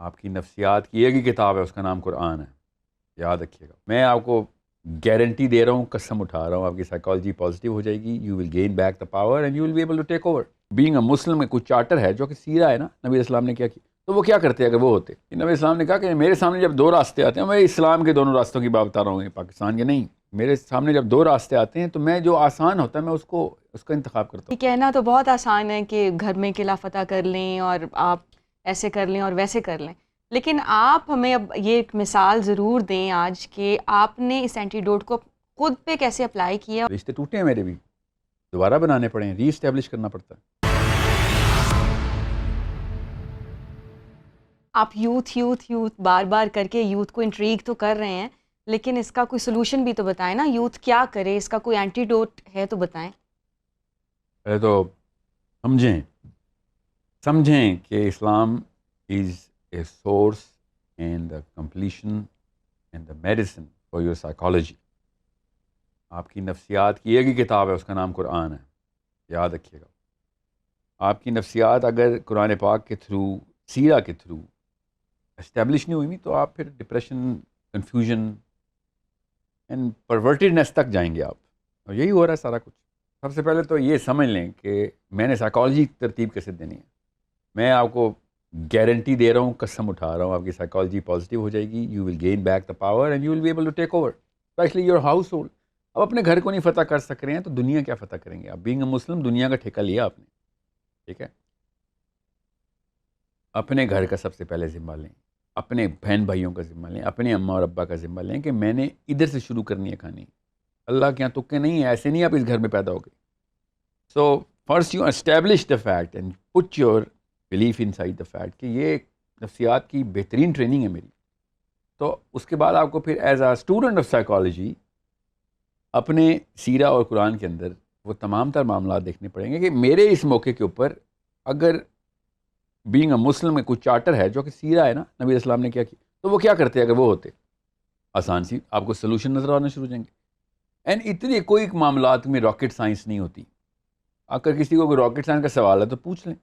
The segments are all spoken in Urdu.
آپ کی نفسیات کی ایک ہی کتاب ہے، اس کا نام قرآن ہے، یاد رکھیے گا۔ میں آپ کو گارنٹی دے رہا ہوں، قسم اٹھا رہا ہوں، آپ کی سائیکالوجی پازیٹیو ہو جائے گی، you will gain back the power and you will be able to take over. Being a Muslim میں کچھ چارٹر ہے جو کہ سیرا ہے نا، نبی اسلام نے کیا کیا، تو وہ کیا کرتے اگر وہ ہوتے؟ نبی اسلام نے کہا کہ میرے سامنے جب دو راستے آتے ہیں، میں اسلام کے دونوں راستوں کی بات بتا رہا ہوں، پاکستان کے نہیں، میرے سامنے جب دو راستے آتے ہیں تو میں جو آسان ہوتا ہے میں اس کا انتخاب کرتا یہ کہنا تو بہت آسان ہے کہ گھر میں قلعہ فتح کر لیں اور آپ ایسے کر لیں اور ویسے کر لیں، لیکن آپ ہمیں اب یہ ایک مثال ضرور دیں آج کہ آپ نے اس اینٹیڈوٹ کو خود پہ کیسے اپلائی کیا۔ ہوں۔ رشتے ٹوٹے ہیں میرے بھی، دوبارہ بنانے پڑے ہیں، ری اسٹیبلش کرنا پڑتا ہے۔ آپ یوتھ بار بار کر کے یوتھ کو انٹریگ تو کر رہے ہیں، لیکن اس کا کوئی سلوشن بھی تو بتائیں نا، یوتھ کیا کرے، اس کا کوئی اینٹیڈوٹ ہے تو بتائیں۔ پہلے تو سمجھیں کہ Islam is a source and the completion and the medicine for your psychology. آپ کی نفسیات کی ایک ہی کتاب ہے، اس کا نام قرآن ہے، یاد رکھیے گا۔ آپ کی نفسیات اگر قرآن پاک کے تھرو، سیرہ کے تھرو اسٹیبلش نہیں ہوئی تو آپ پھر ڈپریشن، کنفیوژن اینڈ پرورٹیڈنیس تک جائیں گے آپ، اور یہی ہو رہا ہے سارا کچھ۔ سب سے پہلے تو یہ سمجھ لیں کہ میں نے سائیکالوجی ترتیب کیسے دینی ہے۔ میں آپ کو گارنٹی دے رہا ہوں، قسم اٹھا رہا ہوں، آپ کی سائیکالوجی پازیٹیو ہو جائے گی، you will gain back the power and you will be able to take over especially your household. اب اپنے گھر کو نہیں فتح کر سک رہے ہیں تو دنیا کیا فتح کریں گے آپ؟ بینگ اے مسلم، دنیا کا ٹھیکہ لیا آپ نے، ٹھیک ہے؟ اپنے گھر کا سب سے پہلے ذمہ لیں، اپنے بہن بھائیوں کا ذمہ لیں، اپنے اماں اور ابا کا ذمہ لیں کہ میں نے ادھر سے شروع کرنی ہے کہانی، اللہ کے یہاں تکے نہیں ہیں، ایسے نہیں آپ اس گھر میں پیدا ہو گئے۔ So first you establish the fact and put your belief in side the fact کہ یہ ایک نفسیات کی بہترین ٹریننگ ہے میری۔ تو اس کے بعد آپ کو پھر as a student of psychology اپنے سیرہ اور قرآن کے اندر وہ تمام تر معاملات دیکھنے پڑیں گے کہ میرے اس موقع کے اوپر اگر بینگ اے مسلم میں کچھ چارٹر ہے جو کہ سیرہ ہے نا، نبی اسلام نے کیا کیا، تو وہ کیا کرتے اگر وہ ہوتے؟ آسان سی آپ کو سلوشن نظر آنا شروع ہو جائیں گے۔ اینڈ اتنی کوئی معاملات میں راکٹ سائنس نہیں ہوتی، اگر کسی کو کوئی راکٹ سائنس کا سوال ہے تو پوچھ لیں۔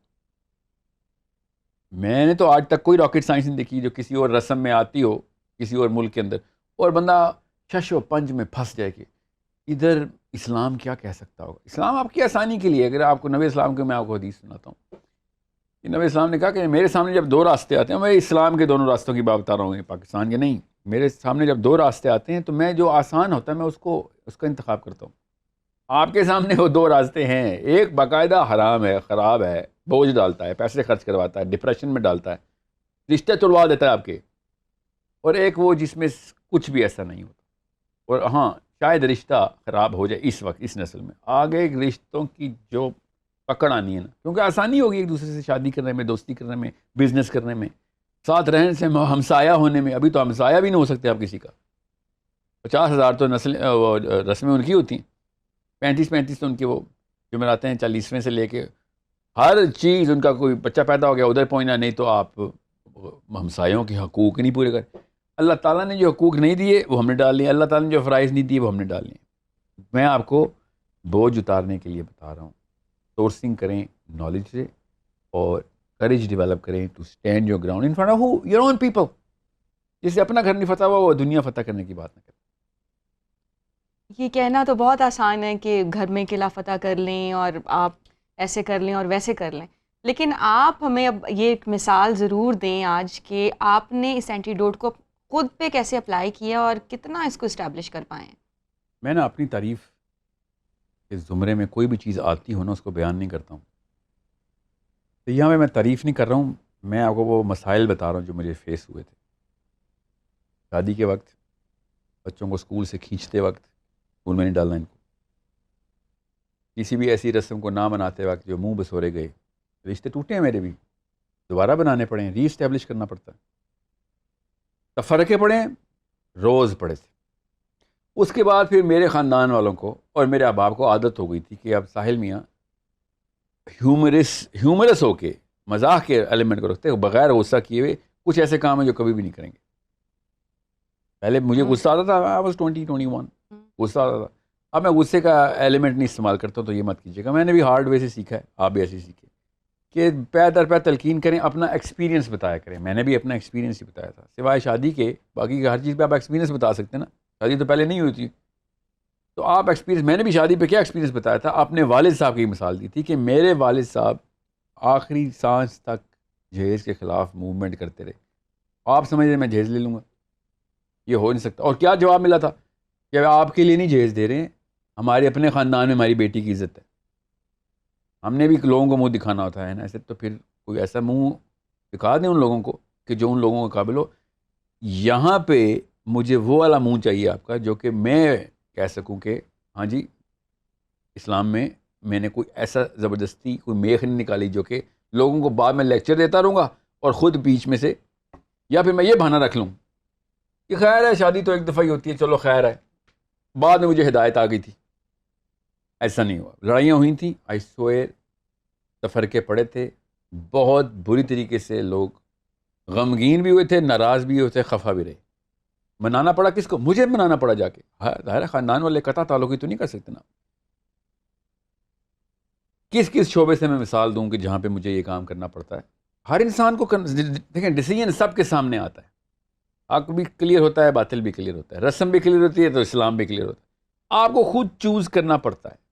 میں نے تو آج تک کوئی راکٹ سائنس نہیں دیکھی جو کسی اور رسم میں آتی ہو کسی اور ملک کے اندر، اور بندہ شش و پنج میں پھنس جائے کہ ادھر اسلام کیا کہہ سکتا ہوگا۔ اسلام آپ کی آسانی کے لیے، اگر آپ کو نبی اسلام کے میں آپ کو حدیث سناتا ہوں کہ نبی اسلام نے کہا کہ میرے سامنے جب دو راستے آتے ہیں، میں اسلام کے دونوں راستوں کی بات بتا رہا ہوں، پاکستان کے نہیں، میرے سامنے جب دو راستے آتے ہیں تو میں جو آسان ہوتا ہے میں اس کا انتخاب کرتا ہوں۔ آپ کے سامنے وہ دو راستے ہیں، ایک باقاعدہ حرام ہے، خراب ہے، بوجھ ڈالتا ہے، پیسے خرچ کرواتا ہے، ڈپریشن میں ڈالتا ہے، رشتے توڑوا دیتا ہے آپ کے، اور ایک وہ جس میں کچھ بھی ایسا نہیں ہوتا، اور ہاں شاید رشتہ خراب ہو جائے اس وقت اس نسل میں، آگے ایک رشتوں کی جو پکڑ آنی ہے نا، کیونکہ آسانی ہوگی ایک دوسرے سے شادی کرنے میں، دوستی کرنے میں، بزنس کرنے میں، ساتھ رہنے سے، ہمسایہ ہونے میں۔ ابھی تو ہمسایہ بھی نہیں ہو سکتے آپ کسی کا، 50,000 تو رسمیں ان کی ہوتی ہیں، 35 تو ان کے وہ جمعراتے ہیں، 40ویں سے لے کے ہر چیز ان کا، کوئی بچہ پیدا ہو گیا ادھر پہنچنا، نہیں تو آپ ہمسایوں کے حقوق نہیں پورے کر۔ اللہ تعالیٰ نے جو حقوق نہیں دیے وہ ہم نے ڈال لیے، اللہ تعالیٰ نے جو فرائض نہیں دیے وہ ہم نے ڈال لیے۔ میں آپ کو بوجھ اتارنے کے لیے بتا رہا ہوں، سورسنگ کریں نالج سے، اور کریج ڈیولپ کریں to stand your ground in front of your own people. جس سے اپنا گھر نہیں فتح ہوا وہ دنیا فتح کرنے کی بات نہ کریں۔ یہ کہنا تو بہت آسان ہے کہ گھر میں قلعہ فتح کر لیں اور آپ ایسے کر لیں اور ویسے کر لیں، لیکن آپ ہمیں اب یہ ایک مثال ضرور دیں آج کہ آپ نے اس اینٹیڈوٹ کو خود پہ کیسے اپلائی کیا اور کتنا اس کو اسٹیبلش کر پائے ہیں۔ میں نا اپنی تعریف کے زمرے میں کوئی بھی چیز آتی ہو نا اس کو بیان نہیں کرتا ہوں، تو یہاں پہ میں تعریف نہیں کر رہا ہوں، میں آپ کو وہ مسائل بتا رہا ہوں جو مجھے فیس ہوئے تھے شادی کے وقت، بچوں کو اسکول سے کھینچتے وقت، اسکول میں نہیں ڈالنا ان کو، کسی بھی ایسی رسم کو نہ مناتے وقت جو منہ بسورے گئے، رشتے ٹوٹے ہیں میرے بھی، دوبارہ بنانے پڑے ہیں، ری اسٹیبلش کرنا پڑتا ہے، تفرقے پڑے ہیں، روز پڑے تھے۔ اس کے بعد پھر میرے خاندان والوں کو اور میرے احباب کو عادت ہو گئی تھی کہ اب ساحل میاں ہیومرس ہو کے مزاح کے ایلیمنٹ کو رکھتے ہیں، بغیر غصہ کیے ہوئے کچھ ایسے کام ہیں جو کبھی بھی نہیں کریں گے۔ پہلے مجھے غصہ آتا تھا، I was 21 غصہ آتا تھا، اب میں غصے کا ایلیمنٹ نہیں استعمال کرتا، تو یہ مت کیجیے گا۔ میں نے بھی ہارڈ وے سے سیکھا ہے، آپ بھی ایسے سیکھیں کہ پے در پے تلقین کریں، اپنا ایکسپیرینس بتایا کریں. میں نے بھی اپنا ایکسپیرینس ہی بتایا تھا، سوائے شادی کے باقی کی ہر چیز پہ آپ ایکسپیرینس بتا سکتے ہیں نا. شادی تو پہلے نہیں ہوئی تھی، تو آپ ایکسپیرینس. میں نے بھی شادی پہ کیا ایکسپیرینس بتایا تھا؟ اپنے والد صاحب کی مثال دی تھی کہ میرے والد صاحب آخری سانس تک جہیز کے خلاف موومنٹ کرتے رہے. آپ سمجھ رہے میں جہیز لے لوں گا؟ یہ ہو نہیں سکتا. اور کیا جواب ملا تھا کہ آپ کے لیے نہیں جہیز دے رہے ہیں، ہمارے اپنے خاندان میں ہماری بیٹی کی عزت ہے. ہم نے بھی لوگوں کو منہ دکھانا ہوتا ہے نا ایسے، تو پھر کوئی ایسا منہ دکھا دیں ان لوگوں کو کہ جو ان لوگوں کے قابل ہو. یہاں پہ مجھے وہ والا منہ چاہیے آپ کا جو کہ میں کہہ سکوں کہ ہاں جی اسلام میں نے کوئی ایسا زبردستی کوئی میخ نہیں نکالی جو کہ لوگوں کو بعد میں لیکچر دیتا رہوں گا اور خود بیچ میں سے، یا پھر میں یہ بہانہ رکھ لوں کہ خیر ہے شادی تو ایک دفعہ ہی ہوتی ہے، چلو خیر ہے، بعد میں مجھے ہدایت آ گئی تھی. ایسا نہیں ہوا. لڑائیاں ہوئی تھیں، آئی سوئر، تفرقے پڑے تھے، بہت بری طریقے سے لوگ غمگین بھی ہوئے تھے، ناراض بھی ہوئے تھے، خفا بھی رہے. منانا پڑا کس کو؟ مجھے منانا پڑا جا کے. ظاہر ہے خاندان والے قطع تعلقی تو نہیں کر سکتے نا. کس کس شعبے سے میں مثال دوں کہ جہاں پہ مجھے یہ کام کرنا پڑتا ہے. ہر انسان کو دیکھیں ڈیسیجن سب کے سامنے آتا ہے، حق بھی کلیئر ہوتا ہے، باطل بھی کلیئر ہوتا ہے، رسم بھی کلیئر ہوتی ہے تو اسلام بھی کلیئر ہوتا ہے. آپ کو خود چوز کرنا پڑتا ہے.